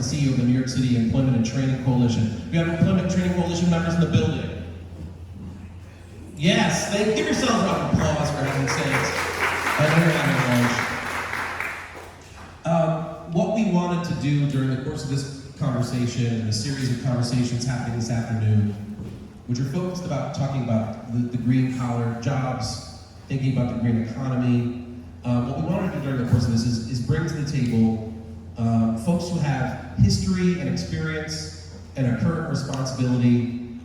CEO of the New York City Employment and Training Coalition. We have Employment and Training Coalition members in the building. Yes, give yourselves a round of applause for heaven's sakes. I know you're having lunch. What we wanted to do during the course of this conversation and the series of conversations happening this afternoon, which are focused about talking about the green collar jobs, thinking about the green economy. What we wanted to do during the course of this is bring to the table folks who have history and experience and a current responsibility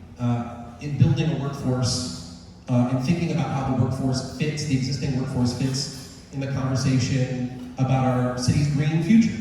in building a workforce, and thinking about how the workforce fits, the existing workforce fits in the conversation about our city's green future.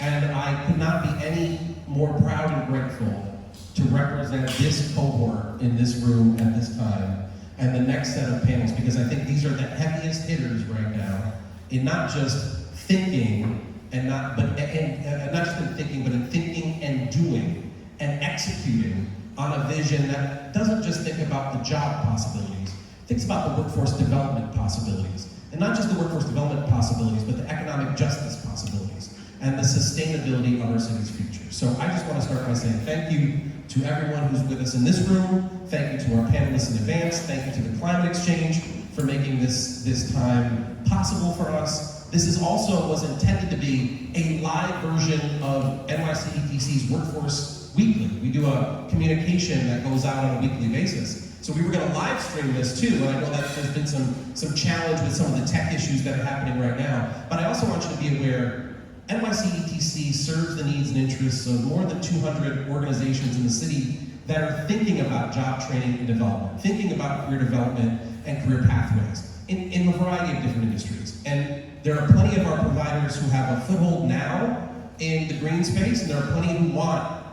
And I could not be any more proud and grateful to represent this cohort in this room at this time and the next set of panels, because I think these are the heaviest hitters right now in not just thinking and not just in thinking, but in thinking and doing and executing on a vision that doesn't just think about the job possibilities, thinks about the workforce development possibilities, and not just the workforce development possibilities, but the economic justice possibilities and the sustainability of our city's future. So I just want to start by saying thank you to everyone who's with us in this room. Thank you to our panelists in advance. Thank you to the Climate Exchange for making this time possible for us. This was intended to be a live version of NYCETC's Workforce Weekly. We do a communication that goes out on a weekly basis. So we were going to live stream this too, and I know that there's been some challenge with some of the tech issues that are happening right now. But I also want you to be aware NYCETC serves the needs and interests of more than 200 organizations in the city that are thinking about job training and development, thinking about career development and career pathways in a variety of different industries. And there are plenty of our providers who have a foothold now in the green space, and there are plenty who want.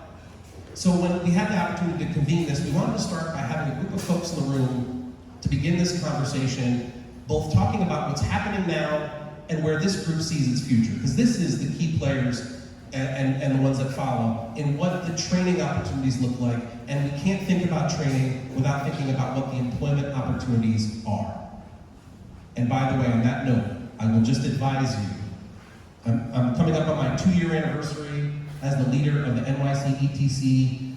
So when we had the opportunity to convene this, we wanted to start by having a group of folks in the room to begin this conversation, both talking about what's happening now and where this group sees its future, because this is the key players and the ones that follow in what the training opportunities look like, and we can't think about training without thinking about what the employment opportunities are. And by the way, on that note, I will just advise you, I'm coming up on my 2-year anniversary as the leader of the NYCETC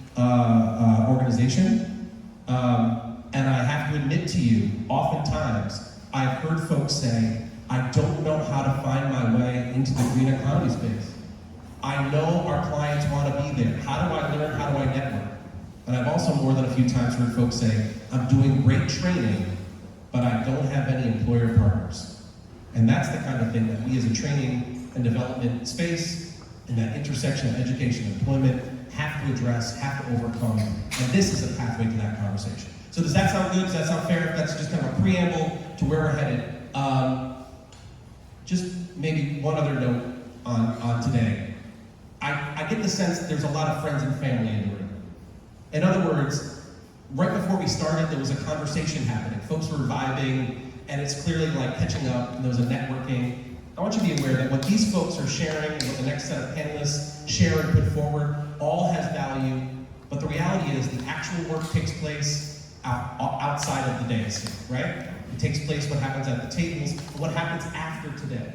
organization, and I have to admit to you, oftentimes, I've heard folks say, I don't know how to find my way into the green economy space. I know our clients want to be there. How do I learn? How do I network? And I've also more than a few times heard folks say, I'm doing great training, but I don't have any employer partners. And that's the kind of thing that we as a training and development space, in that intersection of education and employment, have to address, have to overcome. And this is a pathway to that conversation. So does that sound good? Does that sound fair? That's just kind of a preamble to where we're headed. Just maybe one other note on today. I get the sense that there's a lot of friends and family in the room. In other words, right before we started, there was a conversation happening. Folks were vibing, and it's clearly like catching up, and there was a networking. I want you to be aware that what these folks are sharing, and what the next set of panelists share and put forward, all has value, but the reality is the actual work takes place outside of the dais, right? It takes place what happens at the tables, what happens after today.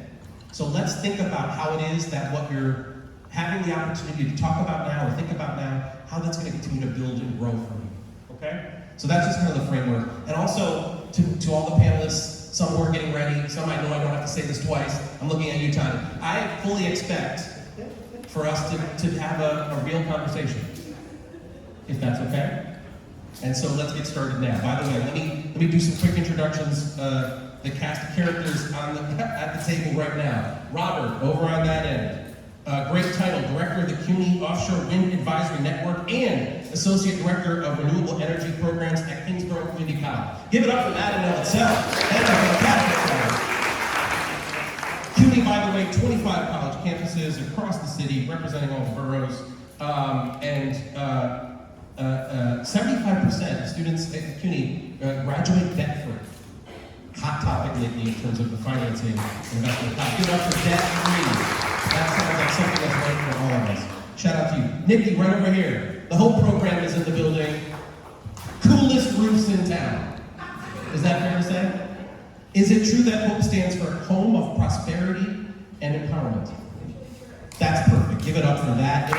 So let's think about how it is that what you're having the opportunity to talk about now or think about now, how that's going to continue to build and grow for you, okay? So that's just kind of the framework. And also, to all the panelists, some who are getting ready, some I know I don't have to say this twice, I'm looking at you, Tanya. I fully expect for us to have a real conversation, if that's okay. And so let's get started now. By the way, let me do some quick introductions. The cast of characters at the table right now. Robert, over on that end. Great title, Director of the CUNY Offshore Wind Advisory Network and Associate Director of Renewable Energy Programs at Kingsborough Community College. Give it up for that in and of itself. And a fantastic job. CUNY, by the way, 25 college campuses across the city, representing all the boroughs. 75% of students at CUNY graduate debt-free. Hot topic lately in terms of the financing investment. Give it up for debt-free. That sounds like something that's right for all of us. Shout out to you. Nikki, right over here. The Hope program is in the building. Coolest roofs in town. Is that fair to say? Is it true that Hope stands for Home of Prosperity and Empowerment? That's perfect. Give it up for that.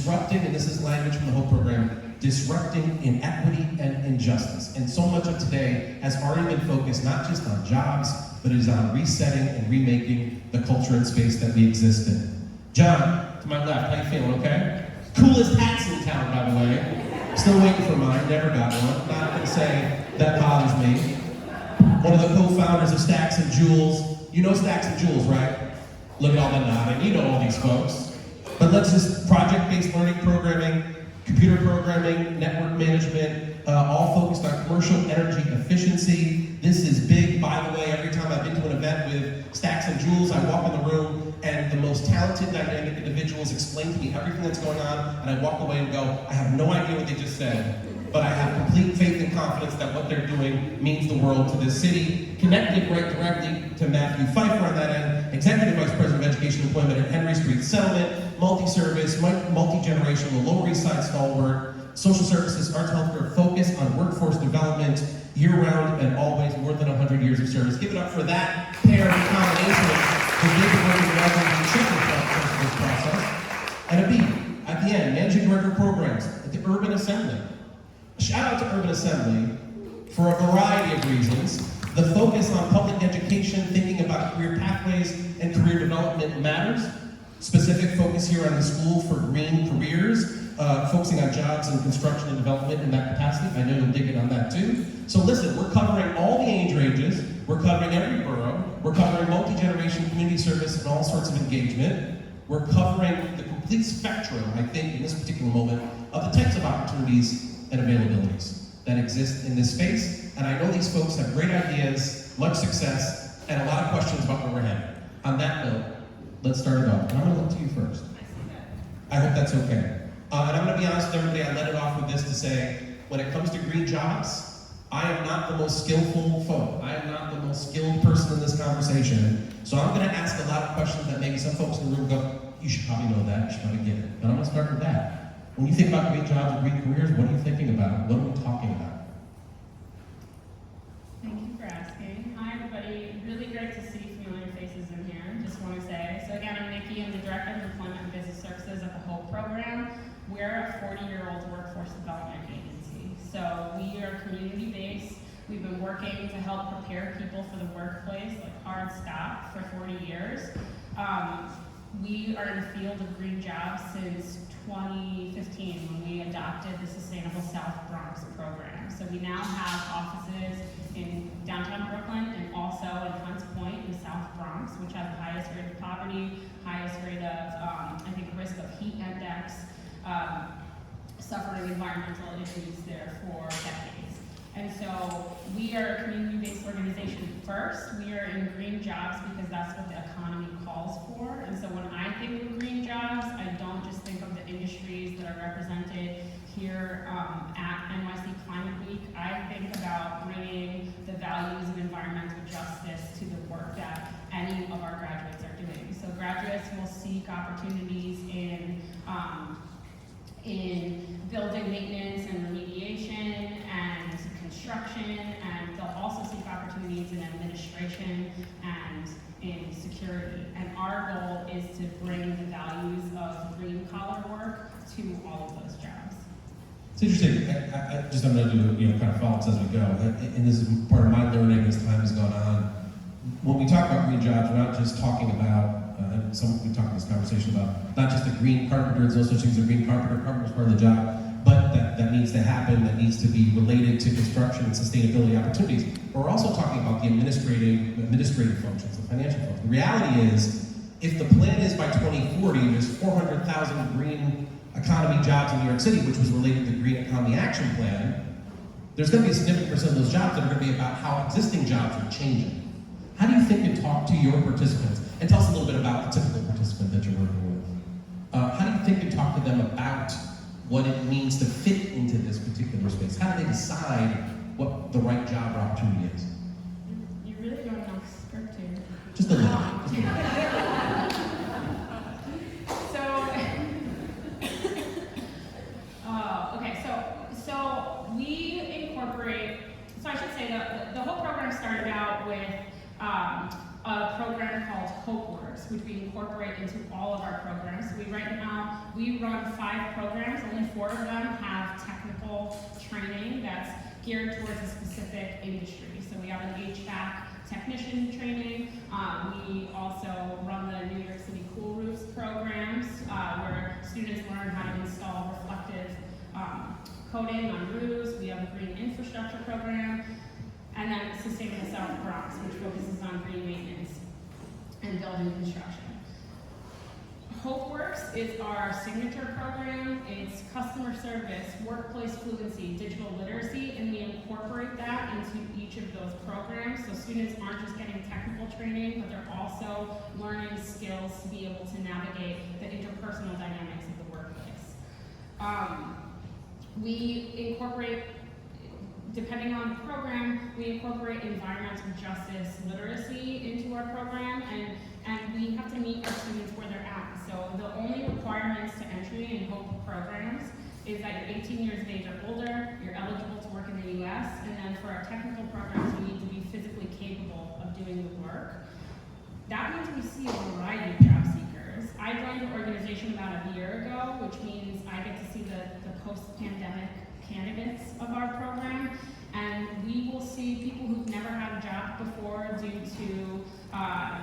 disrupting, and this is language from the whole program, disrupting inequity and injustice. And so much of today has already been focused not just on jobs, but it is on resetting and remaking the culture and space that we exist in. John, to my left, how you feeling, okay? Coolest hats in town, by the way. Still waiting for mine, never got one. Not gonna say that bothers me. One of the co-founders of Stacks+Joules. You know Stacks+Joules, right? Look at all the nodding, you know all these folks. But let's just, project-based learning programming, computer programming, network management, all focused on commercial energy efficiency. This is big, by the way. Every time I've been to an event with Stacks+Joules, I walk in the room and the most talented, dynamic individuals explain to me everything that's going on, and I walk away and go, I have no idea what they just said, but I have complete faith and confidence that what they're doing means the world to this city. Connected right directly to Matthew Phifer on that end, Executive Vice President of Education and Employment at Henry Street Settlement, multi-service, multi-generational, Lower East Side stalwart, social services, arts, healthcare, focus on workforce development, year-round and always, more than 100 years of service. Give it up for that pair of combination for making working together and checking for this process. And Habib, at the end, Managing Director of Programs at the Urban Assembly. Shout out to Urban Assembly for a variety of reasons. The focus on public education, thinking about career pathways and career development matters. Specific focus here on the School for Green Careers, focusing on jobs and construction and development in that capacity. I know you'll dig in on that too. So listen, we're covering all the age ranges, we're covering every borough, we're covering multi-generation community service and all sorts of engagement. We're covering the complete spectrum, I think, in this particular moment, of the types of opportunities and availabilities that exist in this space. And I know these folks have great ideas, much success, and a lot of questions about where we're headed. On that note, let's start it off. And I'm gonna look to you first. I hope that's okay. And I'm gonna be honest with everybody, I let it off with this to say, when it comes to green jobs, I am not the most skillful folk. I am not the most skilled person in this conversation. So I'm gonna ask a lot of questions that maybe some folks in the room go, you should probably know that, you should probably get it. But I'm gonna start with that. When you think about green jobs and green careers, what are you thinking about? What are we talking about? Thank you for asking. Hi everybody, really great to see familiar faces in here, just want to say. So again, I'm Nikki, I'm the Director of Employment and Business Services at the HOPE program. We're a 40-year-old workforce development agency. So we are community-based. We've been working to help prepare people for the workplace, like hard stop, for 40 years. We are in the field of green jobs since 2015 when we adopted the Sustainable South Bronx program. So we now have offices in downtown Brooklyn and also in Hunts Point in the South Bronx, which has the highest rate of poverty, highest rate of, I think, risk of heat index, suffering environmental issues there for decades. And so we are a community-based organization first. We are in green jobs because that's what the economy calls for. And so when I think of green jobs, I don't just think of the industries that are represented here at NYC Climate Week. I think about bringing the values of environmental justice to the work that any of our graduates are doing. So graduates will seek opportunities in building maintenance and remediation and construction, and they'll also seek opportunities in administration and in security. And our goal is to bring the values of green collar work to all of those jobs. It's interesting. I'm going to do kind of follow-ups as we go. And this is part of my learning as time has gone on. When we talk about green jobs, we're not just talking about, we talk in this conversation about not just the green carpenters, those such things as green carpenter's part of the job, but that needs to happen, that needs to be related to construction and sustainability opportunities. But we're also talking about the administrative functions, the financial functions. The reality is, if the plan is by 2040, there's 400,000 green economy jobs in New York City, which was related to the Green Economy Action Plan, there's going to be a significant percent of those jobs that are going to be about how existing jobs are changing. How do you think and talk to your participants? And tell us a little bit about the typical participant that you're working with. How do you think and talk to them about what it means to fit into this particular space? How do they decide what the right job or opportunity is? You're really going off script here. Just a little. So we incorporate, so I should say that the whole program started out with a program called HOPE Works. Works, which we incorporate into all of our programs. So we run 5 programs, only 4 of them have technical training that's geared towards a specific industry. So we have an HVAC technician training. We also run the New York City Cool Roofs programs, where students learn how to install reflective coating on roofs. We have a green infrastructure program, and then Sustainable South Bronx, which focuses on green maintenance and building construction. HopeWorks is our signature program. It's customer service, workplace fluency, digital literacy, and we incorporate that into each of those programs. So students aren't just getting technical training, but they're also learning skills to be able to navigate the interpersonal dynamics of the workplace. We incorporate, depending on the program, we incorporate environmental justice literacy into our program, and we have to meet our students where they're at. So the only requirements to entry in HOPE programs is that you're 18 years of age or older, you're eligible to work in the US, and then for our technical programs, you need to be physically capable of doing the work. That means we see a variety of job seekers. I joined the organization about a year ago, which means I get to see the post-pandemic candidates of our program, and we will see people who've never had a job before due to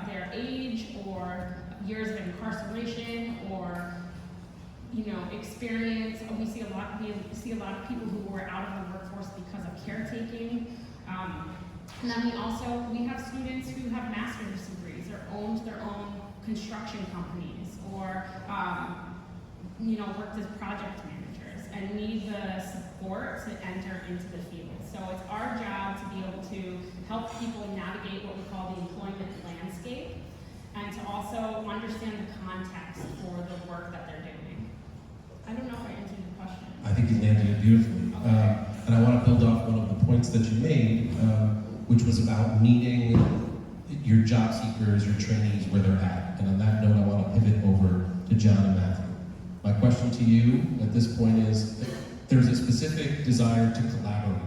their age or years of incarceration or experience. We see a lot of people who were out of the workforce because of caretaking. And then we have students who have master's degrees or owned their own construction companies or worked as project managers and need the support to enter into the field. So it's our job to be able to help people navigate what we call the employment landscape and to also understand the context for the work that they're doing. I don't know if I answered the question. I think you landed it beautifully. And I want to build off one of the points that you made, which was about meeting your job seekers, your trainees where they're at. And on that note, I want to pivot over to John and Matthew. My question to you at this point is, there's a specific desire to collaborate.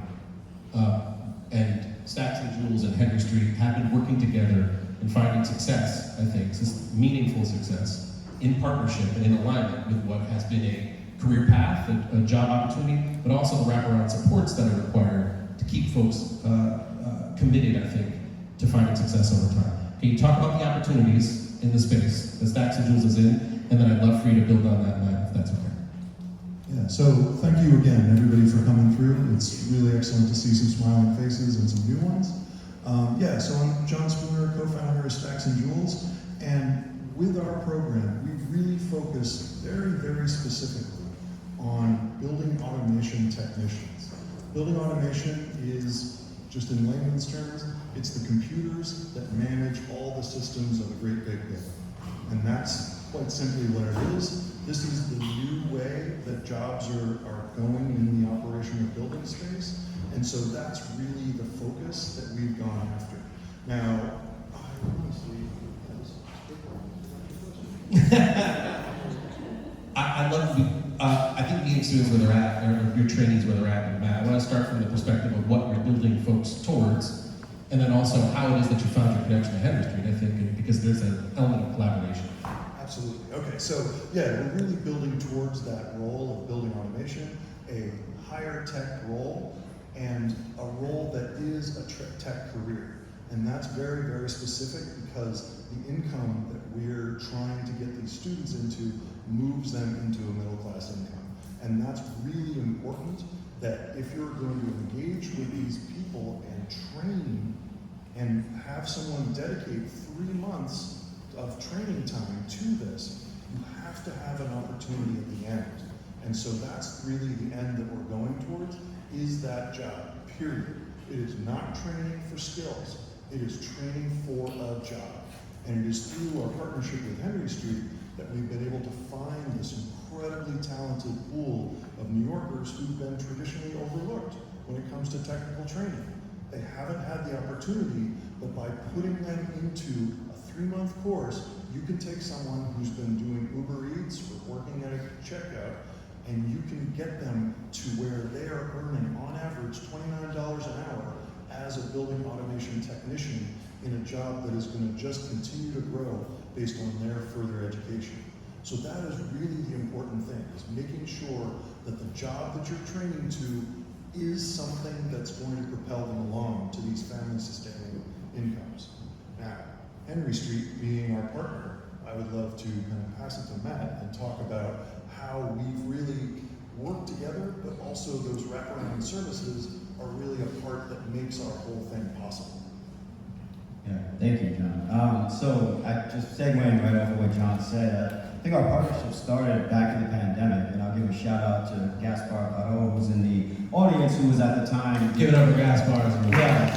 And Stacks+Joules and Henry Street have been working together and finding success, I think, meaningful success, in partnership and in alignment with what has been a career path, a job opportunity, but also the wraparound supports that are required to keep folks committed, I think, to finding success over time. Can you talk about the opportunities in the space that Stacks+Joules is in? And then I'd love for you to build on that, Matt, if that's okay. Yeah, so thank you again, everybody, for coming through. It's really excellent to see some smiling faces and some new ones. So I'm John Spooner, co-founder of Stacks+Joules, and with our program, we really focus very, very specifically on building automation technicians. Building automation is, just in layman's terms, it's the computers that manage all the systems of a great big building. And that's quite simply what it is. This is the new way that jobs are going in the operation of building space. And so that's really the focus that we've gone after. Now, I think meeting students where they're at, or your trainees where they're at, and Matt, I want to start from the perspective of what you're building folks towards, and then also how it is that you found your connection to Henry Street, I think, because there's an element of collaboration. Absolutely. Okay, so we're really building towards that role of building automation, a higher tech role, and a role that is a tech career. And that's very, very specific because the income that we're trying to get these students into moves them into a middle class income. And that's really important, that if you're going to engage with these people and train and have someone dedicate 3 months of training time to this, you have to have an opportunity at the end. And so that's really the end that we're going towards, is that job, period. It is not training for skills, it is training for a job. And it is through our partnership with Henry Street that we've been able to find this incredibly talented pool of New Yorkers who've been traditionally overlooked when it comes to technical training. They haven't had the opportunity, but by putting them into a 3-month course, you can take someone who's been doing Uber Eats or working at a checkout, and you can get them to where they are earning, on average, $29 an hour as a building automation technician in a job that is going to just continue to grow based on their further education. So that is really the important thing, is making sure that the job that you're training to is something that's going to propel them along to these family-sustaining incomes. Now, Henry Street being our partner, I would love to kind of pass it to Matt and talk about how we've really worked together, but also those wraparound services are really a part that makes our whole thing possible. Yeah, thank you, John. So I just segueing right off of what John said, I think our partnership started back in the pandemic, and I'll give a shout out to Gaspar Caro, who's in the audience, who was at the time. Give it up for Gaspar. Yeah.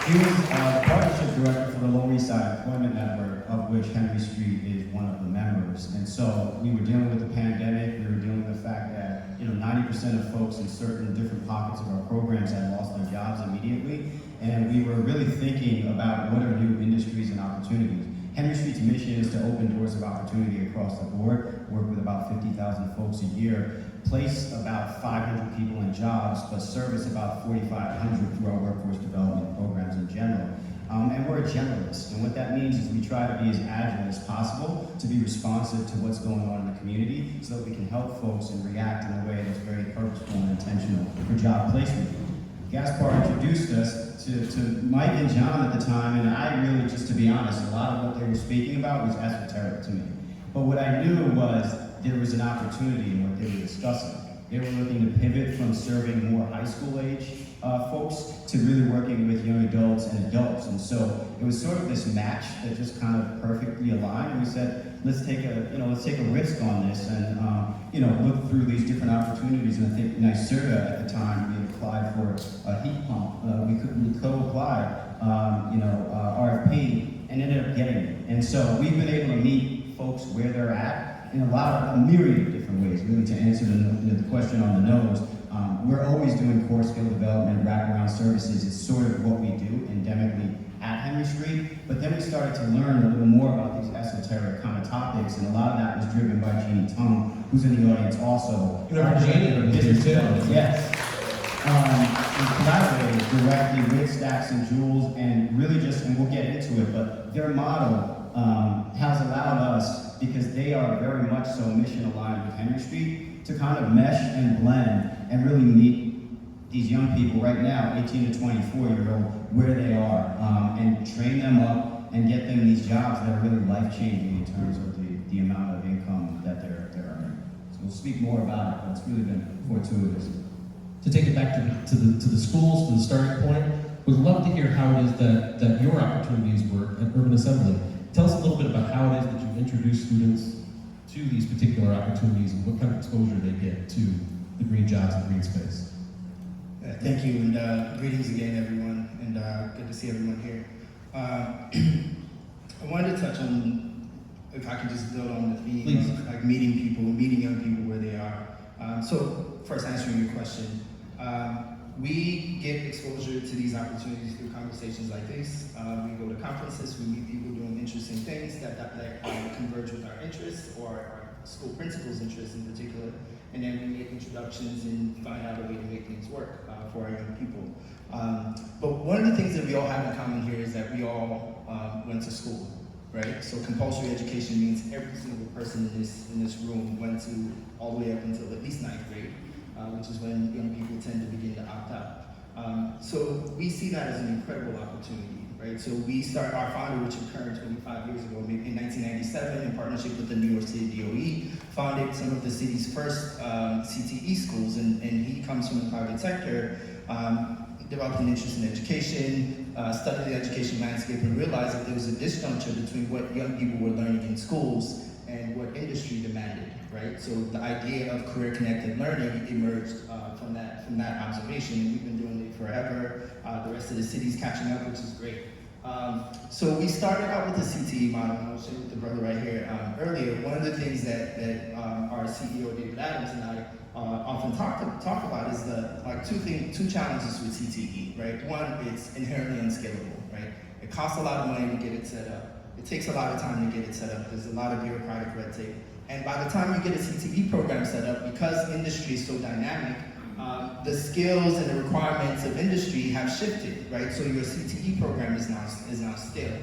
He was the partnership director for the Lower East Side Employment Network, of which Henry Street is one of the members. And so we were dealing with the pandemic, we were dealing with the fact that 90% of folks in certain different pockets of our programs had lost their jobs immediately. And we were really thinking about what are new industries and opportunities. Henry Street's mission is to open doors of opportunity across the board, work with about 50,000 folks a year, place about 500 people in jobs, but service about 4,500 through our workforce development programs in general. And we're a generalist, and what that means is we try to be as agile as possible to be responsive to what's going on in the community so that we can help folks and react in a way that's very purposeful and intentional for job placement. Gaspar introduced us to Mike and John at the time, and I really, just to be honest, a lot of what they were speaking about was esoteric to me. But what I knew was there was an opportunity in what they were discussing. They were looking to pivot from serving more high school age folks to really working with young adults and adults. And so it was sort of this match that just kind of perfectly aligned. And we said, let's take a risk on this and look through these different opportunities. And I think NYCERTA at the time, we applied for a heat pump. We co-applied, RFP and ended up getting it. And so we've been able to meet folks where they're at in a myriad of different ways. Really, to answer the question on the nose, we're always doing core skill development, wraparound services. It's sort of what we do endemically at Henry Street. But then we started to learn a little more about these esoteric kind of topics, and a lot of that was driven by Jeannie Tung, who's in the audience also. Jeannie is here too. Yes. We collaborated directly with Stacks+Joules, and really and we'll get into it, but their model has allowed us, because they are very much so mission aligned with Henry Street, to kind of mesh and blend and really meet these young people right now, 18 to 24-year-old, where they are, and train them up and get them these jobs that are really life-changing in terms of the amount of income that they're earning. So we'll speak more about it, but it's really been fortuitous. To take it back to the schools, to the starting point, would love to hear how it is that your opportunities work at Urban Assembly. Tell us a little bit about how it is that you introduce students to these particular opportunities and what kind of exposure they get to the green jobs and green space. Thank you, and greetings again, everyone, and good to see everyone here. I wanted to touch on, if I could just build on the theme of like meeting young people where they are. So first, answering your question, we get exposure to these opportunities through conversations like this. We go to conferences, we meet people doing interesting things that converge with our interests or our school principals' interests in particular, and then we make introductions and find out a way to make things work for our young people. But one of the things that we all have in common here is that we all went to school, right? So compulsory education means every single person in this room went to all the way up until at least 9th grade. Which is when young people tend to begin to opt out. So we see that as an incredible opportunity, right? So we start our founder, which occurred 25 years ago, in 1997, in partnership with the New York City DOE, founded some of the city's first CTE schools, and he comes from the private sector, developed an interest in education, studied the education landscape, and realized that there was a disjuncture between what young people were learning in schools and what industry demanded, right? So the idea of career-connected learning emerged from that observation, and we've been doing it forever. The rest of the city's catching up, which is great. So we started out with the CTE model, and I was sharing with the brother right here earlier. One of the things that our CEO, David Adams, and I often talk about is two challenges with CTE, right? One, it's inherently unscalable, right? It costs a lot of money to get it set up. It takes a lot of time to get it set up. There's a lot of bureaucratic red tape. And by the time you get a CTE program set up, because industry is so dynamic, the skills and the requirements of industry have shifted, right? So your CTE program is now stale.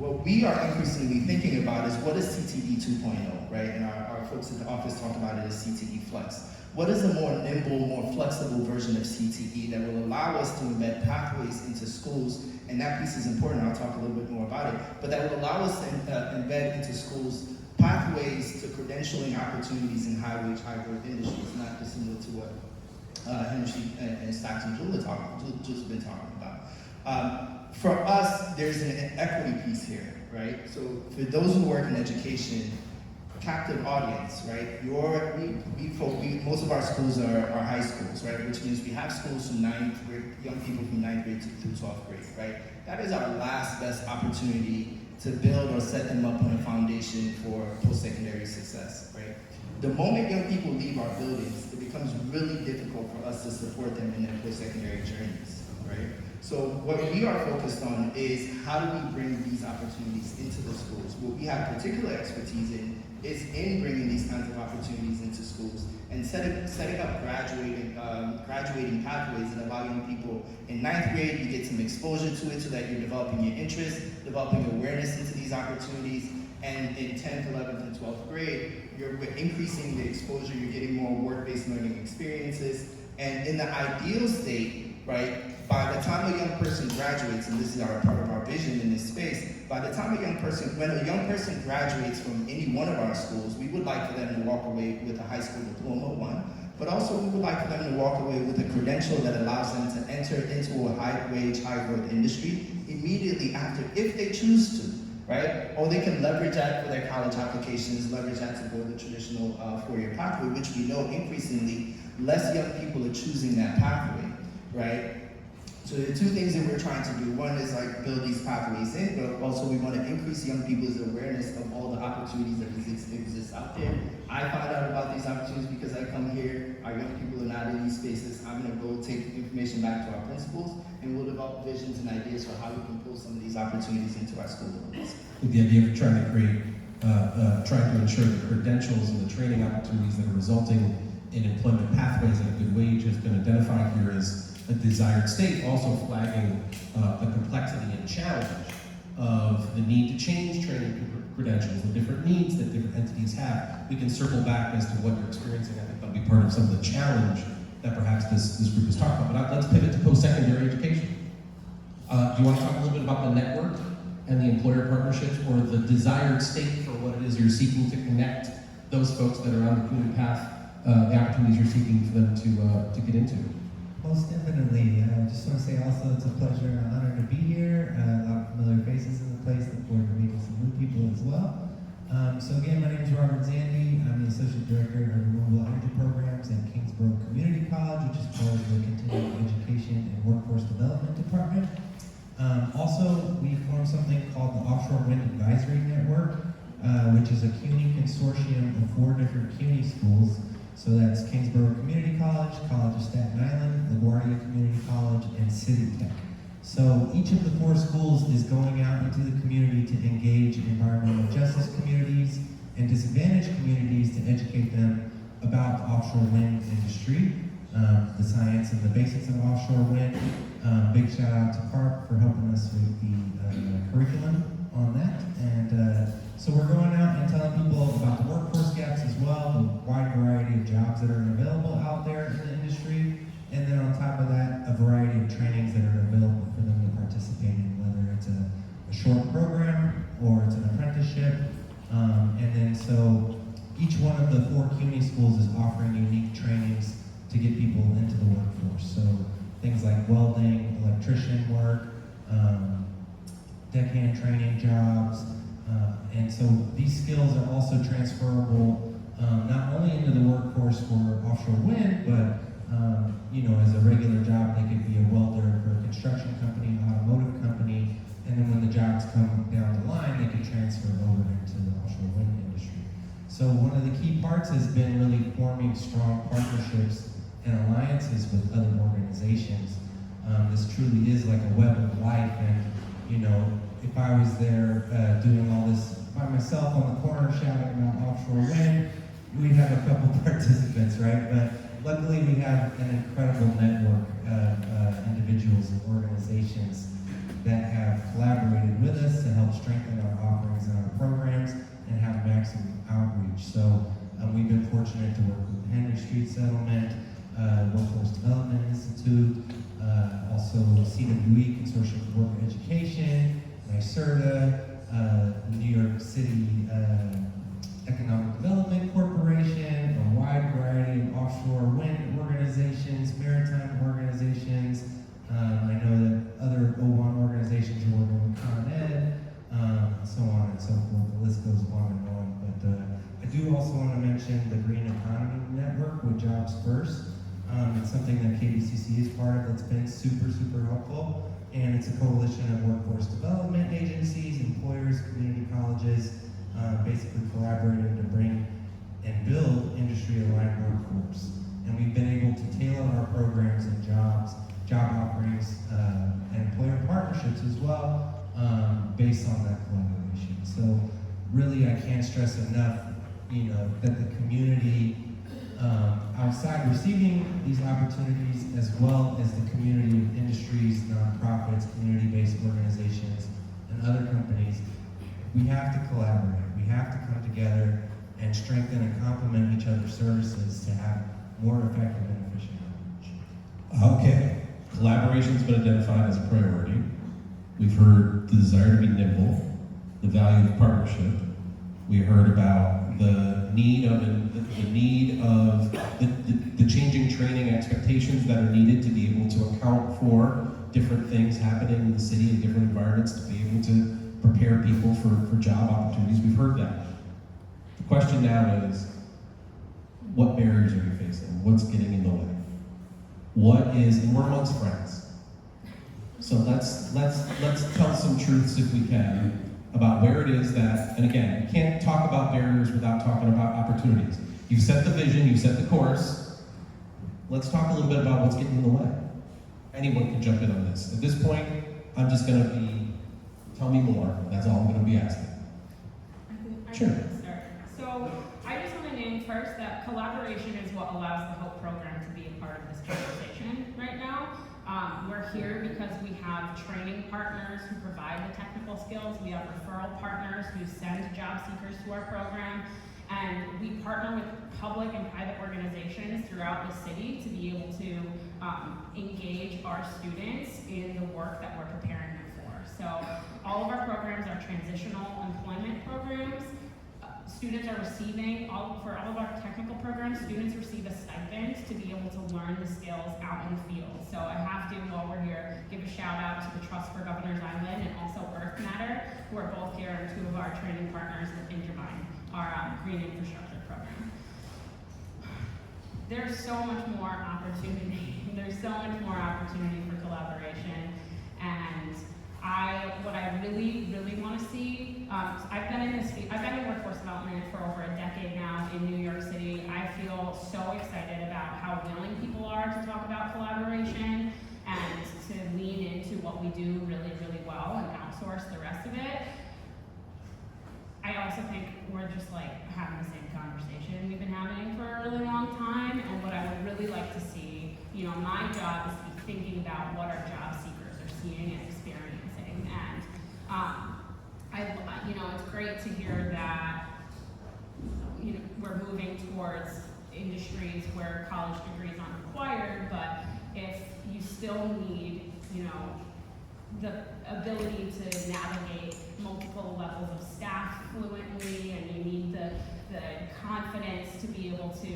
What we are increasingly thinking about is what is CTE 2.0, right? And our folks at the office talk about it as CTE Flex. What is a more nimble, more flexible version of CTE that will allow us to embed pathways into schools? And that piece is important, I'll talk a little bit more about it, but that will allow us to embed into schools pathways to credentialing opportunities in high-wage, high-growth industries, not dissimilar to what Henry and Stacks+Joules have been talking about. For us, there's an equity piece here, right? So for those who work in education, captive audience, right? Most of our schools are high schools, right? Which means we have schools from 9th grade, young people from 9th grade through 12th grade, right? That is our last best opportunity to build or set them up on a foundation for post-secondary success, right? The moment young people leave our buildings, it becomes really difficult for us to support them in their post-secondary journeys, right? So what we are focused on is how do we bring these opportunities into the schools? What we have particular expertise in is in bringing these kinds of opportunities into schools and setting up graduating pathways that allow young people in 9th grade, you get some exposure to it so that you're developing your interest, developing awareness into these opportunities, and in 10th, 11th, and 12th grade, you're increasing the exposure, you're getting more work-based learning experiences, and in the ideal state, right, by the time a young person graduates, and this is part of our vision in this space, when a young person graduates from any one of our schools, we would like for them to walk away with a high school diploma, one, but also we would like for them to walk away with a credential that allows them to enter into a high-wage, high-growth industry immediately after, if they choose to, right? Or they can leverage that for their college applications, leverage that to go the traditional four-year pathway, which we know increasingly less young people are choosing that pathway, right? So the two things that we're trying to do, one is like build these pathways in, but also we want to increase young people's awareness of all the opportunities that exist out there. I found out about these opportunities because I come here, our young people are not in these spaces. I'm going to go take information back to our principals, and we'll develop visions and ideas for how we can pull some of these opportunities into our school buildings. With the idea of trying to create, trying to ensure the credentials and the training opportunities that are resulting in employment pathways at a good wage has been identified here as a desired state, also flagging the complexity and challenge of the need to change training credentials, the different needs that different entities have. We can circle back as to what you're experiencing. I think that'll be part of some of the challenge that perhaps this group is talking about. But let's pivot to post-secondary education. Do you want to talk a little bit about the network and the employer partnerships, or the desired state for what it is you're seeking to connect those folks that are on the CUNY path, the opportunities you're seeking for them to get into? Most definitely. I just want to say also it's a pleasure and honor to be here. A lot of familiar faces in the place. Look forward to meeting some new people as well. So again, my name is Robert Zandi. I'm the Associate Director of Renewable Energy Programs at Kingsborough Community College, which is part of the Continuing Education and Workforce Development Department. Also, we formed something called the Offshore Wind Advisory Network, which is a CUNY consortium of 4 different CUNY schools. So that's Kingsborough Community College, College of Staten Island, LaGuardia Community College, and City Tech. So each of the 4 schools is going out into the community to engage environmental justice communities and disadvantaged communities to educate them about the offshore wind industry, the science and the basics of offshore wind. Big shout out to CARP for helping us with the curriculum on that. And so we're going out and telling people about the workforce gaps as well, the wide variety of jobs that are available out there in the industry, and then on top of that, a variety of trainings that are available for them to participate in, whether it's a short program or it's an apprenticeship. And then so each one of the 4 CUNY schools is offering unique trainings to get people into the workforce. So things like welding, electrician work, deckhand training jobs, and so these skills are also transferable not only into the workforce for offshore wind, but as a regular job, they could be a welder for a construction company, an automotive company, and then when the jobs come down the line, they can transfer over into the offshore wind industry. So one of the key parts has been really forming strong partnerships and alliances with other organizations. This truly is like a web of life, and if I was there doing all this by myself on the corner shouting about offshore wind, we'd have a couple participants, right? But luckily we have an incredible network of individuals and organizations that have collaborated with us to help strengthen Workforce Development Institute, also CUNY, Consortium for Worker Education, NYCERTA, New York City Economic Development Corporation, a wide variety of offshore wind organizations, maritime organizations. I know that other O1 organizations are working with Con Ed, so on and so forth. The list goes on and on. But I do also want to mention the Green Economy Network with Jobs First. It's something that KBCC is part of that's been super, super helpful. And it's a coalition of workforce development agencies, employers, community colleges, basically collaborating to bring and build industry-aligned workforce. And we've been able to tailor our programs and job offerings, and employer partnerships as well, based on that collaboration. So really, I can't stress enough, that the community outside receiving these opportunities, as well as the community of industries, nonprofits, community-based organizations, and other companies, we have to collaborate. We have to come together and strengthen and complement each other's services to have more effective and efficient outreach. Okay, collaboration's been identified as a priority. We've heard the desire to be nimble, the value of partnership. We heard about the need of the changing training expectations that are needed to be able to account for different things happening in the city and different environments to be able to prepare people for job opportunities. We've heard that. The question now is, what barriers are you facing? What's getting in the way? And we're amongst friends. So let's tell some truths if we can about where it is that, and again, you can't talk about barriers without talking about opportunities. You've set the vision, you've set the course. Let's talk a little bit about what's getting in the way. Anyone can jump in on this. At this point, I'm just gonna tell me more. That's all I'm gonna be asking. I Sure. can start. So I just want to name first that collaboration is what allows the HOPE program to be a part of this conversation right now. We're here because we have training partners who provide the technical skills. We have referral partners who send job seekers to our program. And we partner with public and private organizations throughout the city to be able to engage our students in the work that we're preparing them for. So all of our programs are transitional employment programs. Students are receiving, for all of our technical programs, students receive a stipend to be able to learn the skills out in the field. So I have to, while we're here, give a shout out to the Trust for Governors Island and also Earth Matter, who are both here and two of our training partners with Intervine, our green infrastructure program. There's so much more opportunity. There's so much more opportunity for collaboration. And what I really, really want to see, I've been in workforce development for over a decade now in New York City. I feel so excited about how willing people are to talk about collaboration and to lean into what we do really, really well and outsource the rest of it. I also think we're just like having the same conversation we've been having for a really long time, and what I would really like to see, my job is to be thinking about what our job seekers are seeing and experiencing, and it's great to hear that we're moving towards industries where college degrees aren't required, but if you still need, the ability to navigate multiple levels of staff fluently, and you need the confidence to be able to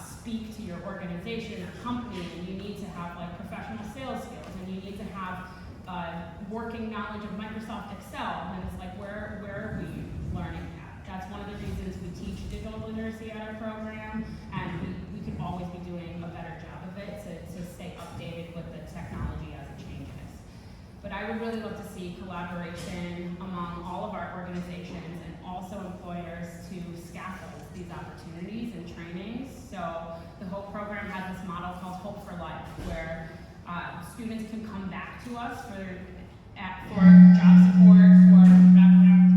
speak to your organization or company, and you need to have professional sales skills, and you need to have working knowledge of Microsoft Excel, and it's where are we learning that? That's one of the reasons we teach digital literacy at our program, and we could always be doing a better job of it to stay updated with the technology as it changes. But I would really love to see collaboration among all of our organizations and also employers to scaffold these opportunities and trainings. So the HOPE program has this model called Hope for Life, where students can come back to us for job support, for wraparound.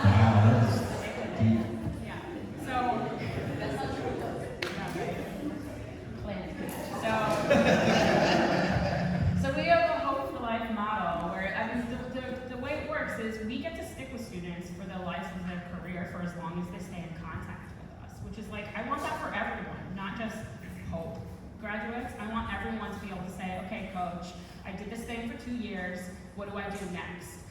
Wow, that was deep. Yeah. So we have a Hope for Life model where the way it works is we get to stick with students for the life of their career. career for as long as they stay in contact with us, which is like, I want that for everyone, not just Hope graduates. I want everyone to be able to say, okay, coach, I did this thing for 2 years, what do I do next?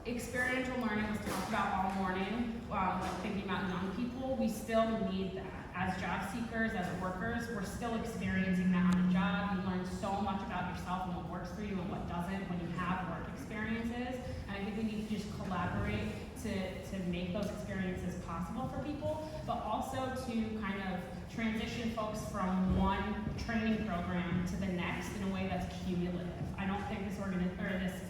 Experiential learning was talked about all morning, when thinking about young people. We still need that. As job seekers, as workers, we're still experiencing that on the job. You learn so much about yourself and what works for you and what doesn't when you have work experiences. And I think we need to just collaborate to make those experiences possible for people, but also to kind of transition folks from one training program to the next in a way that's cumulative. I don't think this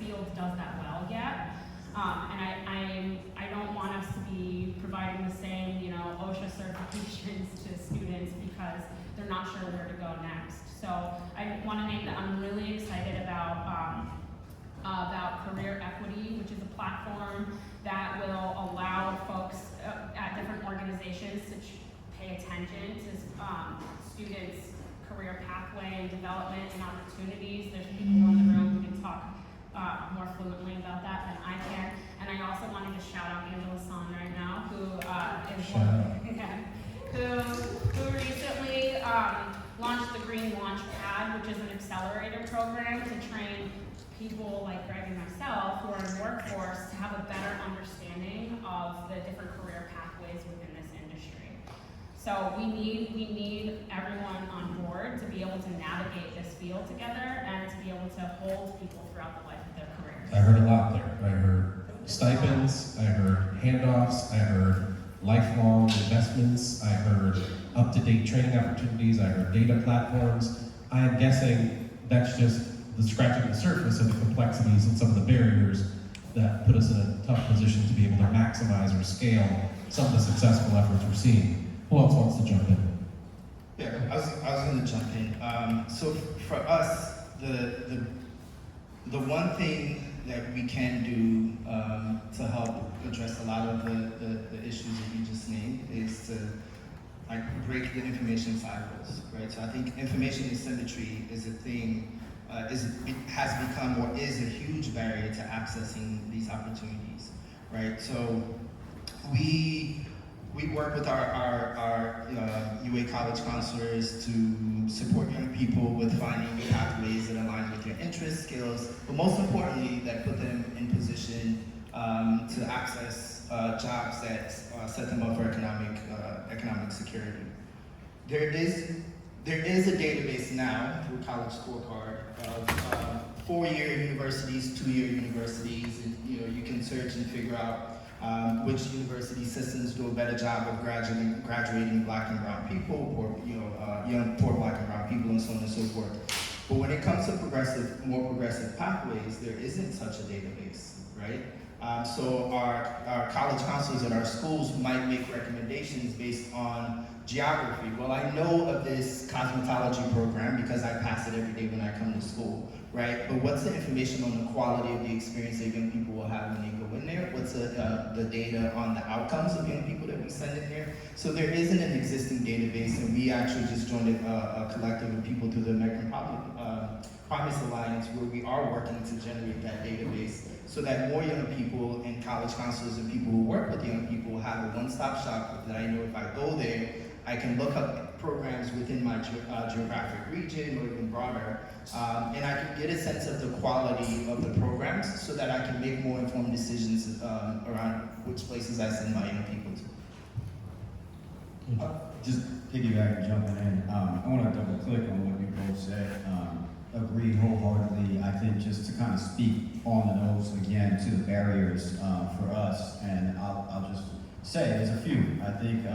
field does that well yet. And I don't want us to be providing the same, OSHA certifications to students because they're not sure where to go next. So I want to name that I'm really excited about Career Equity, which is a platform that will allow folks at different organizations to pay attention to students' career pathway and development and opportunities. There's people in the room who can talk more fluently about that than I can. And I also wanted to shout out Angela Son right now, who who recently launched the Green Launch Pad, which is an accelerator program to train people like Greg and myself who are in the workforce to have a better understanding of the different career pathways within this industry. So we need everyone on board to be able to navigate this field together and to be able to hold people throughout the life of their careers. I heard a lot there. I heard stipends, I heard handoffs, I heard lifelong investments, I heard up-to-date training opportunities, I heard data platforms. I am guessing that's just the scratching the surface of the complexities and some of the barriers that put us in a tough position to be able to maximize or scale some of the successful efforts we're seeing. Who else wants to jump in? Yeah, I was going to jump in. So for us, the one thing that we can do to help address a lot of the issues that you just named is to break the information silos, right? So I think information asymmetry is a thing, has become or is a huge barrier to accessing these opportunities, right? So we work with our UA college counselors to support young people with finding pathways that align with their interests, skills, but most importantly, that put them in position to access jobs that set them up for economic security. There is a database now through College Scorecard of 4-year universities, 2-year universities, and you can search and figure out which university systems do a better job of graduating Black and Brown people, or young poor Black and Brown people, and so on and so forth. But when it comes to more progressive pathways, there isn't such a database, right? So our college counselors at our schools might make recommendations based on geography. Well, I know of this cosmetology program because I pass it every day when I come to school, right? But what's the information on the quality of the experience that young people will have when they go in there? What's the data on the outcomes of young people that we send in there? So there isn't an existing database, and we actually just joined a collective of people through the American Promise Alliance, where we are working to generate that database so that more young people and college counselors and people who work with young people have a one-stop shop that I know if I go there, I can look up programs within my geographic region or even broader, and I can get a sense of the quality of the programs so that I can make more informed decisions around which places I send my young people to. Just piggybacking, jumping in, I want to double click on what you both said. Agree wholeheartedly. I think just to kind of speak on the nose again to the barriers for us, and I'll just say there's a few. I think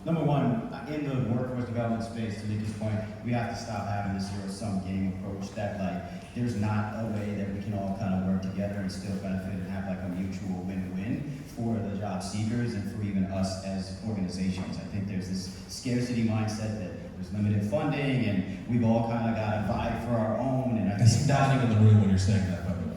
number one, in the workforce development space, to Nikki's point, we have to stop having this zero-sum game approach that there's not a way that we can all kind of work together and still benefit and have a mutual win-win for the job seekers and for even us as organizations. I think there's this scarcity mindset that there's limited funding and we've all kind of got to vie for our own. And I see nodding in the room when you're saying that, by the way.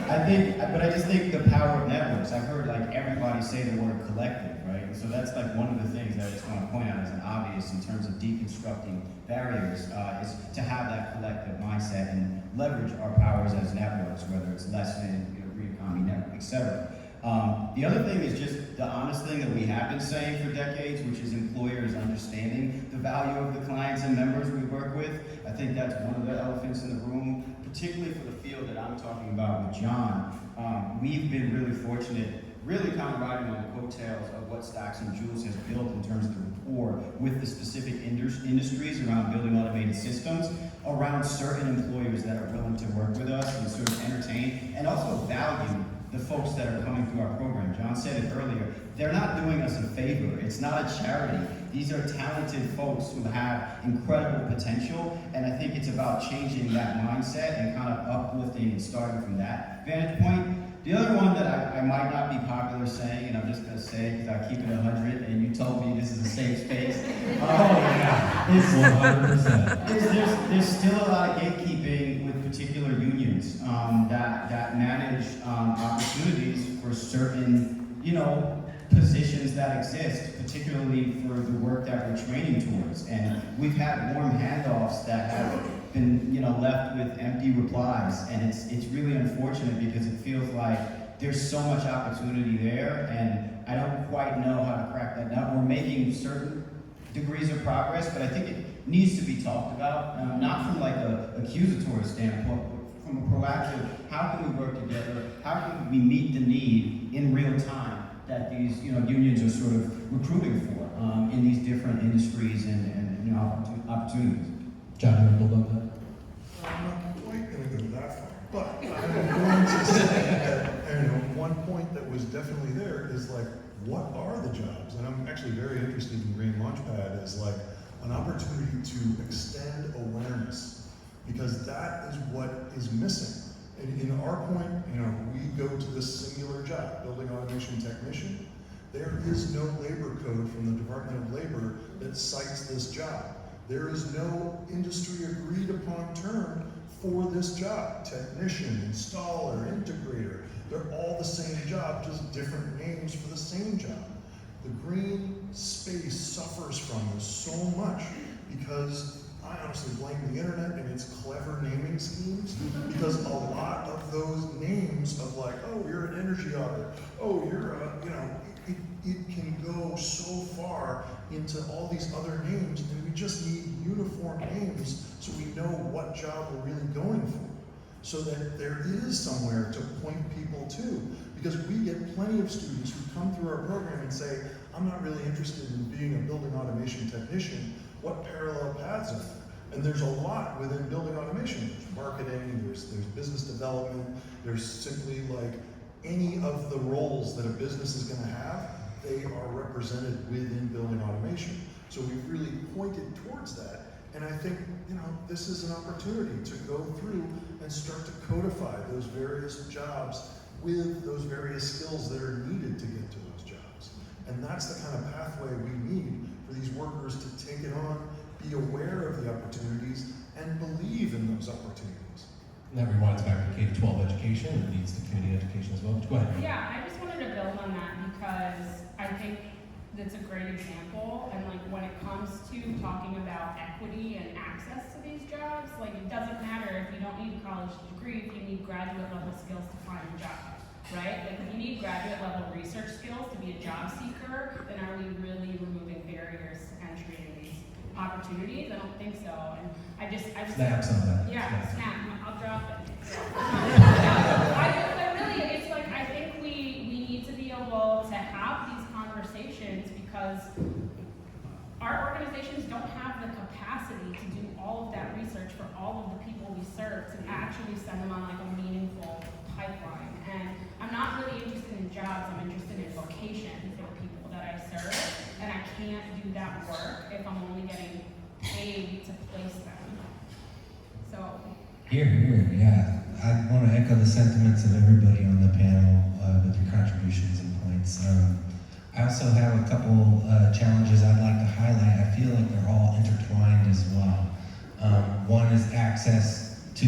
I just think the power of networks. I've heard everybody say the word collective, right? And so that's one of the things that I just want to point out as an obvious in terms of deconstructing barriers is to have that collective mindset and leverage our powers as networks, whether it's lesson, Green Economy Network, etc. The other thing is just the honest thing that we have been saying for decades, which is employers understanding the value of the clients and members we work with. I think that's one of the elephants in the room, particularly for the field that I'm talking about with John. We've been really fortunate, really kind of riding on the coattails of what Stacks+Joules has built in terms of the rapport with the specific industries around building automated systems, around certain employers that are willing to work with us and sort of entertain and also value the folks that are coming through our program. John said it earlier, they're not doing us a favor. It's not a charity. These are talented folks who have incredible potential, and I think it's about changing that mindset and kind of uplifting and starting from that vantage point. The other one that I might not be popular saying, and I'm just going to say it because I keep it 100, and you told me this is a safe space. yeah, 100%. There's still a lot of gatekeeping with particular unions that manage opportunities for certain, positions that exist, particularly for the work that we're training towards. And we've had warm handoffs that have been, left with empty replies, and it's really unfortunate because it feels like there's so much opportunity there, and I don't quite know how to crack that nut. We're making certain degrees of progress, but I think it needs to be talked about, not from like a accusatory standpoint, but from a proactive, how can we work together? How can we meet the need in real time that these unions are sort of recruiting for in these different industries and opportunities? John, you want to build on that? I'm not quite going to go that far, but I'm going to say that one point that was definitely there is like, what are the jobs? And I'm actually very interested in Green Launchpad as like an opportunity to extend awareness, because that is what is missing. And in our point, we go to this singular job, building automation technician. There is no labor code from the Department of Labor that cites this job. There is no industry agreed upon term for this job. Technician, installer, integrator, they're all the same job, just different names for the same job. The green space suffers from this so much because I honestly blame the internet and its clever naming schemes, because a lot of those names of like, oh, you're an energy auditor, oh, you're a, it can go so far into all these other names, and we just need uniform names so we know what job we're really going for, so that there is somewhere to point people to. Because we get plenty of students who come through our program and say, I'm not really interested in being a building automation technician. What parallel paths are there? And there's a lot within building automation. There's marketing, there's business development, there's simply like any of the roles that a business is going to have, they are represented within building automation. So we've really pointed towards that. And I think, this is an opportunity to go through and start to codify those various jobs with those various skills that are needed to get to those jobs. And that's the kind of pathway we need for these workers to take it on, be aware of the opportunities, and believe in those opportunities. And that rewinds back to K-12 education and leads to community education as well. Go ahead. Yeah, I just wanted to build on that because I think that's a great example. And like when it comes to talking about equity and access to these jobs, like it doesn't matter if you don't need a college degree, if you need graduate level skills to find a job, right? Like if you need graduate level research skills to be a job seeker, then are we really removing barriers to entry in these opportunities? I don't think so. And I just Snaps on that. yeah, snap. I'll drop it. But really, it's like I think we need to be able to have these conversations because our organizations don't have the capacity to do all of that research for all of the people we serve to actually send them on like a meaningful pipeline. And I'm not really interested in jobs. I'm interested in vocation for the people that I serve, and I can't do that work if I'm only getting paid to place them. So. Here, yeah. I want to echo the sentiments of everybody on the panel with your contributions and points. I also have a couple challenges I'd like to highlight. I feel like they're all intertwined as well. One is access to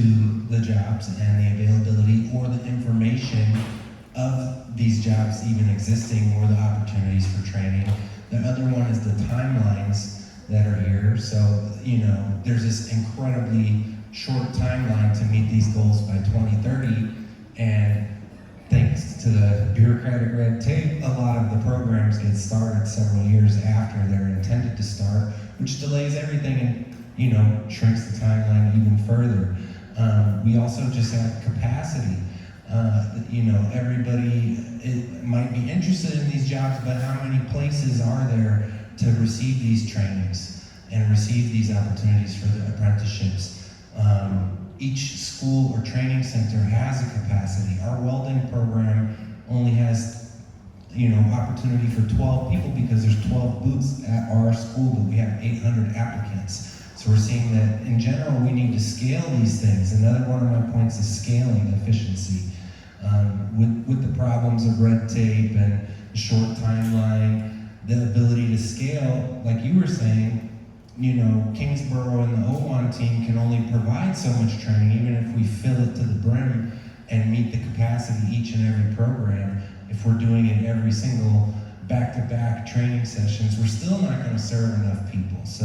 the jobs and the availability or the information of these jobs even existing or the opportunities for training. The other one is the timelines that are here. So, there's this incredibly short timeline to meet these goals by 2030, and thanks to the bureaucratic red tape, a lot of the programs get started several years after they're intended to start, which delays everything and, shrinks the timeline even further. We also just have capacity. Everybody might be interested in these jobs, but how many places are there to receive these trainings and receive these opportunities for the apprenticeships? Each school or training center has a capacity. Our welding program only has, opportunity for 12 people because there's 12 booths at our school, but we have 800 applicants. So we're seeing that in general, we need to scale these things. Another one of my points is scaling efficiency. With the problems of red tape and the short timeline, the ability to scale, like you were saying, Kingsborough and the OWAN team can only provide so much training, even if we fill it to the brim and meet the capacity each and every program. If we're doing it every single back-to-back training sessions, we're still not going to serve enough people. So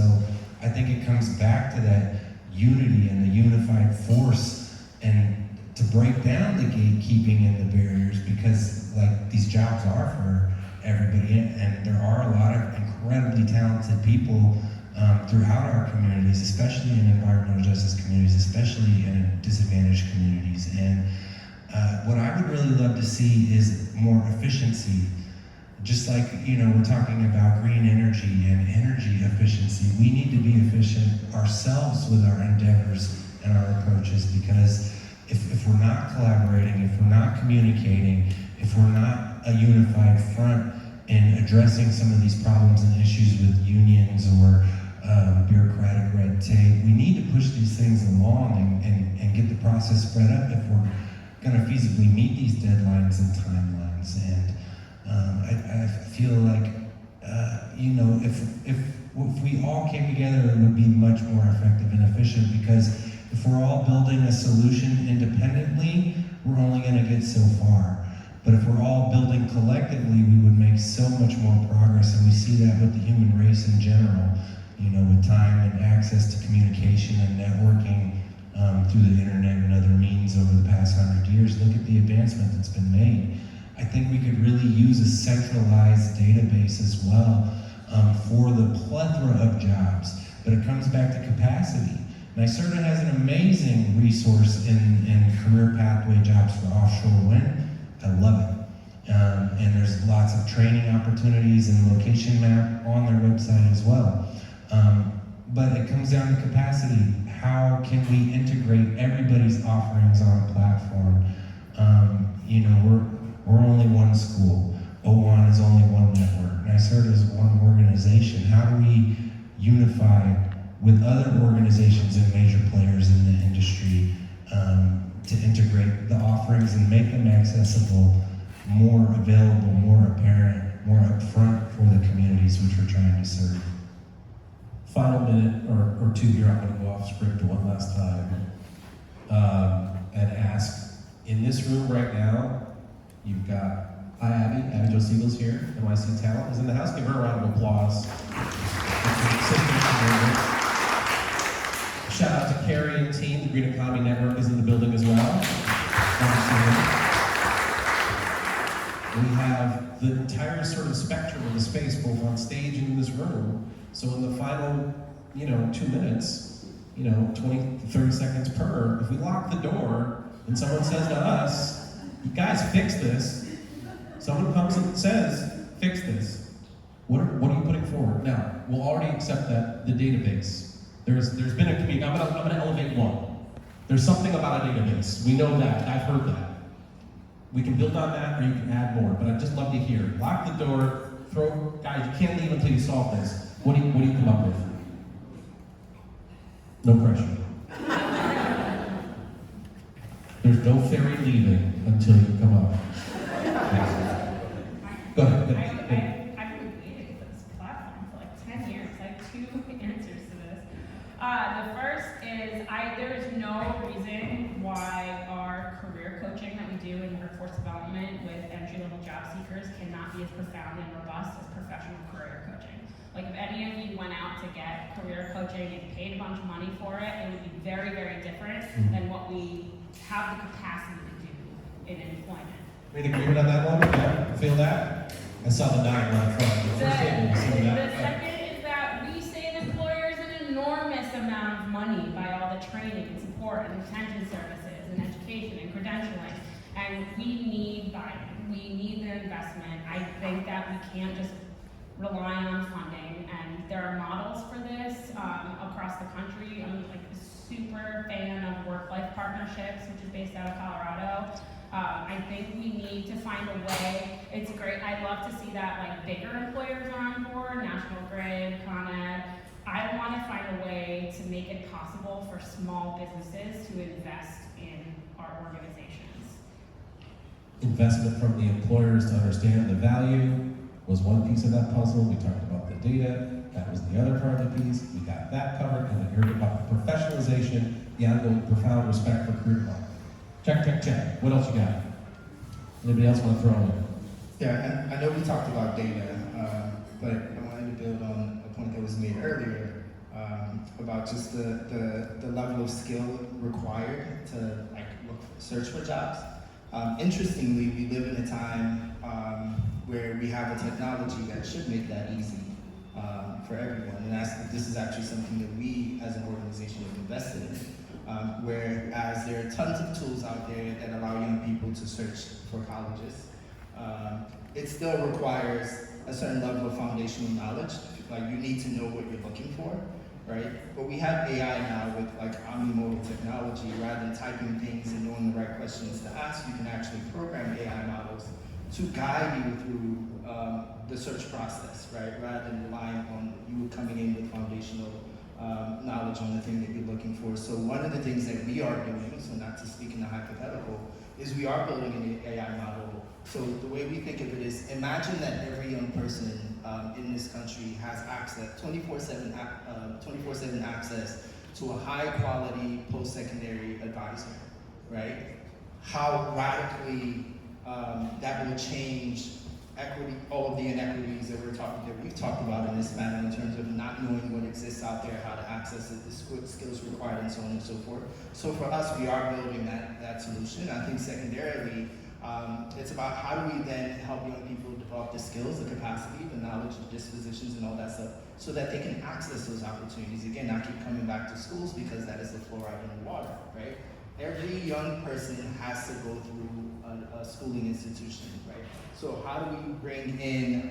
I think it comes back to that unity and the unified force, and to break down the gatekeeping and the barriers, because these jobs are for everybody, and there are a lot of incredibly talented people throughout our communities, especially in environmental justice communities, especially in disadvantaged communities. And what I would really love to see is more efficiency. Just like, we're talking about green energy and energy efficiency, we need to be efficient ourselves with our endeavors and our approaches, because if we're not collaborating, if we're not communicating, if we're not a unified front in addressing some of these problems and issues with unions or bureaucratic red tape, we need to push these things along and get the process spread up if we're going to feasibly meet these deadlines and timelines. And I feel like, if we all came together, it would be much more effective and efficient, because if we're all building a solution independently, we're only going to get so far. But if we're all building collectively, we would make so much more progress, and we see that with the human race in general, with time and access to communication and networking through the internet and other means over the past 100 years. Look at the advancement that's been made. I think we could really use a centralized database as well for the plethora of jobs, but it comes back to capacity. NYCERTA has an amazing resource in career pathway jobs for offshore wind. I love it. And there's lots of training opportunities and location map on their website as well. But it comes down to capacity. How can we integrate everybody's offerings on a platform? We're only one school. OWAN is only one network. NYCERTA is one organization. How do we unify with other organizations and major players in the industry to integrate the offerings and make them accessible, more available, more apparent, more upfront for the communities which we're trying to serve? Final minute or two here, I'm going to go off script one last time and ask, in this room right now, you've got, hi Abby Jo Siegel's here, NYC Talent is in the house. Give her a round of applause. Shout out to Carrie and team. The Green Economy Network is in the building as well. We have the entire sort of spectrum of the space, both on stage and in this room. So in the final, 2 minutes, 20, 30 seconds per, if we lock the door and someone says to us, you guys fix this, someone comes and says, fix this, what are you putting forward? Now, we'll already accept that the database. There's been a community. I'm gonna elevate one. There's something about a database. We know that. I've heard that. We can build on that, or you can add more. But I'd just love to hear. Lock the door. Guys. You can't leave until you solve this. What do you come up with? No pressure. There's no fairy leaving until you come up. Go ahead. I've been waiting for this platform for like 10 years. I have two answers to this. The first is there is no reason why our career coaching that we do in workforce development with entry-level job seekers cannot be as profound and robust as professional career coaching. Like if any of you went out to get career coaching and paid a bunch of money for it, it would be very, very different than what we have the capacity to do in employment. In agreement on that one? Yeah, feel that? I saw the nod right front. The first statement, you see The that? second is that we save employers an enormous amount of money by all the training and support and retention services and education and credentialing. And we need buy-in. We need the investment. I think that we can't just rely on funding. And there are models for this across the country. I'm like a super fan of work-life partnerships, which is based out of Colorado. I think we need to find a way. It's great. I'd love to see that like bigger employers are on board, National Grid, Con Ed. I want to find a way to make it possible for small businesses to invest in our organizations. Investment from the employers to understand the value was one piece of that puzzle. We talked about the data. That was the other part of the piece. We got that covered, and we heard about the professionalization, the ongoing profound respect for career development. Check, check, check. What else you got? Anybody else want to throw in? Yeah, I know we talked about data, but I wanted to build on a point that was made earlier about just the level of skill required to like search for jobs. Interestingly, we live in a time where we have a technology that should make that easy for everyone, and this is actually something that we as an organization have invested in. Whereas there are tons of tools out there that allow young people to search for colleges, it still requires a certain level of foundational knowledge. Like you need to know what you're looking for, right? But we have AI now with like omnimodal technology. Rather than typing things and knowing the right questions to ask, you can actually program AI models to guide you through the search process, right? Rather than relying on you coming in with foundational knowledge on the thing that you're looking for. So one of the things that we are doing, so not to speak in the hypothetical, is we are building an AI model. So the way we think of it is, imagine that every young person in this country has access, 24/7 access to a high quality post-secondary advisor, right? How radically that will change equity, all of the inequities that we've talked about in this panel in terms of not knowing what exists out there, how to access it, the skills required, and so on and so forth. So for us, we are building that solution. I think secondarily, it's about how do we then help young people develop the skills, the capacity, the knowledge, the dispositions, and all that stuff, so that they can access those opportunities. Again, I keep coming back to schools because that is the fluoride in the water, right? Every young person has to go through a schooling institution, right? So how do we bring in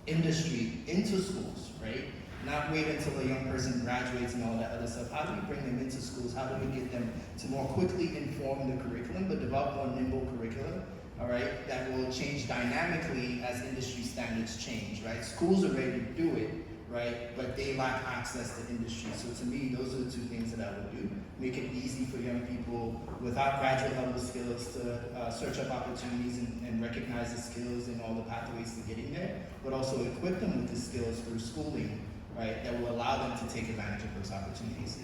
industry into schools, right? Not wait until a young person graduates and all that other stuff. How do we bring them into schools? How do we get them to more quickly inform the curriculum, but develop more nimble curriculum, all right? That will change dynamically as industry standards change, right? Schools are ready to do it, right? But they lack access to industry. So to me, those are the two things that I would do. Make it easy for young people without graduate level skills to search up opportunities and recognize the skills and all the pathways to getting there, but also equip them with the skills through schooling, right? That will allow them to take advantage of those opportunities.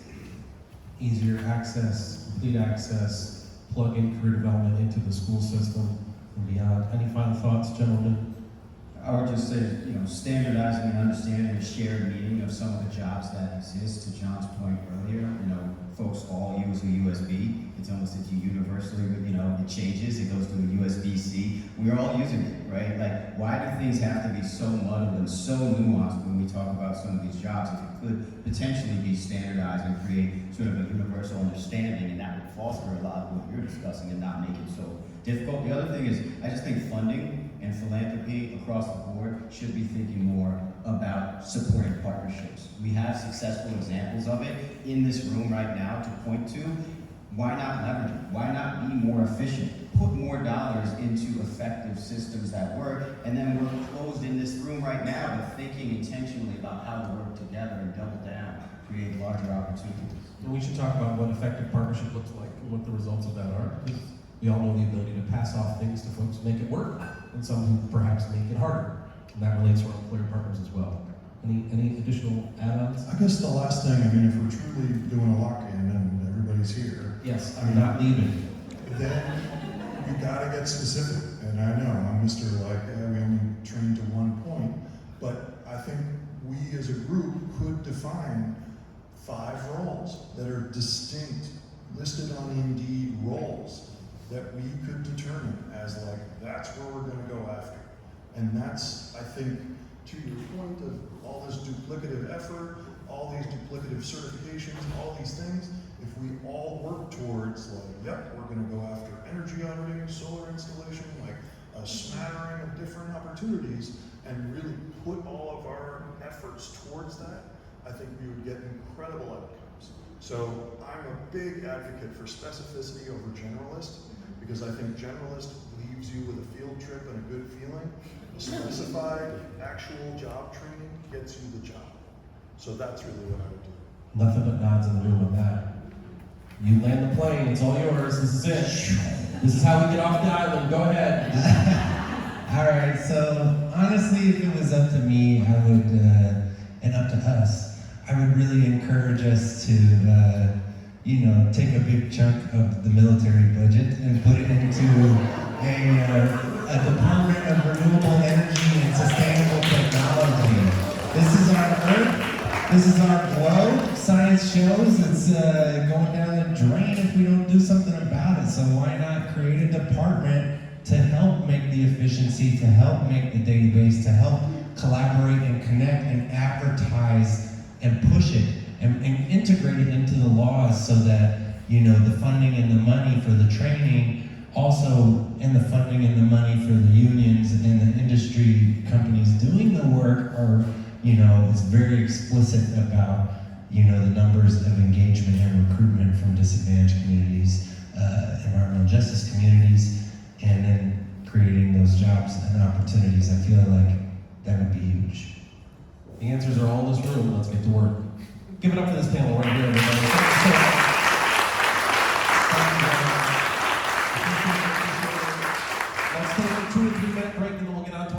Easier access, complete access, plug in career development into the school system and beyond. Any final thoughts, gentlemen? I would just say, standardizing and understanding the shared meaning of some of the jobs that exist. To John's point earlier, folks all use a USB. It's almost universally, it changes. It goes to a USB-C. We're all using it, right? Like, why do things have to be so muddled and so nuanced when we talk about some of these jobs? If it could potentially be standardized and create sort of a universal understanding, and that would foster a lot of what you're discussing and not make it so difficult. The other thing is, I just think funding and philanthropy across the board should be thinking more about supporting partnerships. We have successful examples of it in this room right now to point to. Why not leverage it? Why not be more efficient? Put more dollars into effective systems that work, and then we're closed in this room right now, but thinking intentionally about how to work together and double down, create larger opportunities. And we should talk about what effective partnership looks like and what the results of that are. Because we all know the ability to pass off things to folks who make it work, and some who perhaps make it harder. And that relates to our employer partners as well. Any additional add-ons? I guess the last thing, if we're truly doing a lock-in and everybody's here, Yes, I'm not leaving. then you gotta get specific. And I know, I'm Mr. we only trained to one point, but I think we as a group could define 5 roles that are distinct, listed on Indeed roles that we could determine as like, that's where we're gonna go after. And that's, I think, to your point of all this duplicative effort, all these duplicative certifications, all these things, if we all work towards like, yep, we're gonna go after energy auditing, solar installation, like a smattering of different opportunities, and really put all of our efforts towards that, I think we would get incredible outcomes. So I'm a big advocate for specificity over generalist, because I think generalist leaves you with a field trip and a good feeling. Specified, actual job training gets you the job. So that's really what I would do. Nothing but nods in the room with that. You land the plane, it's all yours, this is it. This is how we get off the island, go ahead. All right, so honestly, if it was up to me, I would, and up to us, I would really encourage us to, take a big chunk of the military budget and put it into a department of renewable energy and sustainable technology. This is our Earth, this is our globe. Science shows it's going down the drain if we don't do something about it. So why not create a department to help make the efficiency, to help make the database, to help collaborate and connect and advertise and push it and integrate it into the laws so that, the funding and the money for the training also, and the funding and the money for the unions and the industry companies doing the work are, it's very explicit about, the numbers of engagement and recruitment from disadvantaged communities, environmental justice communities, and then creating those jobs and opportunities. I feel like that would be huge. The answers are all in this room, let's get to work. Give it up for this panel right here, everybody. Thank you so much. Let's take a 2 or 3 minute break and then we'll get on to